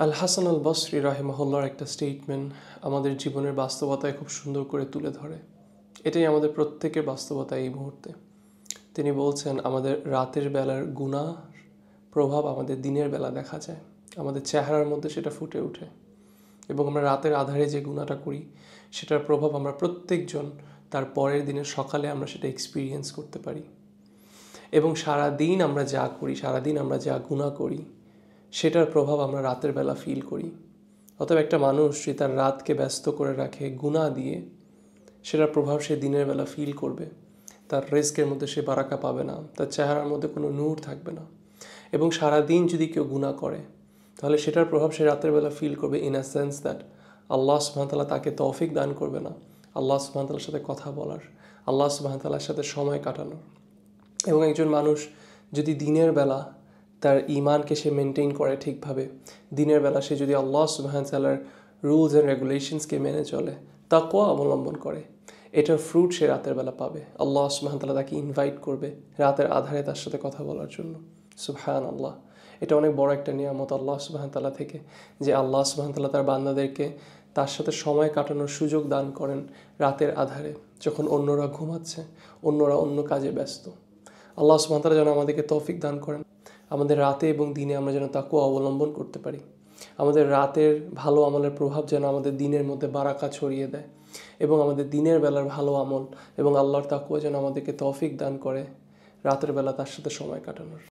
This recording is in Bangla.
আল হাসান আল বসরি রাহিমাহুল্লাহর একটা স্টেটমেন্ট আমাদের জীবনের বাস্তবতায় খুব সুন্দর করে তুলে ধরে। এটাই আমাদের প্রত্যেকের বাস্তবতা এই মুহূর্তে। তিনি বলছেন, আমাদের রাতের বেলার গুনাহ প্রভাব আমাদের দিনের বেলা দেখা যায়, আমাদের চেহারার মধ্যে সেটা ফুটে ওঠে, এবং আমরা রাতের আধারে যে গুনাহটা করি সেটার প্রভাব আমরা প্রত্যেকজন তার পরের দিনের সকালে আমরা সেটা এক্সপিরিয়েন্স করতে পারি। এবং সারাদিন আমরা যা করি, সারাদিন আমরা যা গুনাহ করি সেটার প্রভাব আমরা রাতের বেলা ফিল করি। অতএব একটা মানুষ যে তার রাতকে ব্যস্ত করে রাখে গুনাহ দিয়ে, সেটার প্রভাব সে দিনের বেলা ফিল করবে। তার রিস্কের মধ্যে সে বারাকা পাবে না, তার চেহারার মধ্যে কোনো নূর থাকবে না। এবং সারাদিন যদি কেউ গুনাহ করে তাহলে সেটার প্রভাব সে রাতের বেলা ফিল করবে, ইন আ সেন্স দ্যাট আল্লাহ সুবহানাহু ওয়া তাআলা তাকে তৌফিক দান করবে না আল্লাহ সুবহানাহু ওয়া তাআলার সাথে কথা বলার, আল্লাহ সুবহানাহু ওয়া তাআলার সাথে সময় কাটানোর। এবং একজন মানুষ যদি দিনের বেলা তার ঈমানকে সে মেনটেন করে ঠিকভাবে, দিনের বেলা সে যদি আল্লাহ সুবহানাহু ওয়া তাআলার রুলস অ্যান্ড রেগুলেশনসকে মেনে চলে, তাকওয়া অবলম্বন করে, এটার ফ্রুট সে রাতের বেলা পাবে। আল্লাহ সুবহানাহু ওয়া তাআলা তাকে ইনভাইট করবে রাতের আধারে তার সাথে কথা বলার জন্য। সুবহানাল্লাহ, এটা অনেক বড় একটা নিয়ামত আল্লাহ সুবহানাহু ওয়া তাআলা থেকে, যে আল্লাহ সুবহানাহু ওয়া তাআলা তার বান্দাদেরকে তার সাথে সময় কাটানোর সুযোগ দান করেন রাতের আধারে, যখন অন্যরা ঘুমাচ্ছে, অন্যরা অন্য কাজে ব্যস্ত। আল্লাহ সুবহানাহু ওয়া তাআলা যেন আমাদেরকে তৌফিক দান করেন, আমাদের রাতে এবং দিনে আমরা যেন তাকওয়া অবলম্বন করতে পারি। আমাদের রাতের ভালো আমলের প্রভাব যেন আমাদের দিনের মধ্যে বারাকা ছড়িয়ে দেয়, এবং আমাদের দিনের বেলার ভালো আমল এবং আল্লাহর তাকওয়া যেন আমাদেরকে তৌফিক দান করে রাতের বেলা তার সাথে সময় কাটানোর।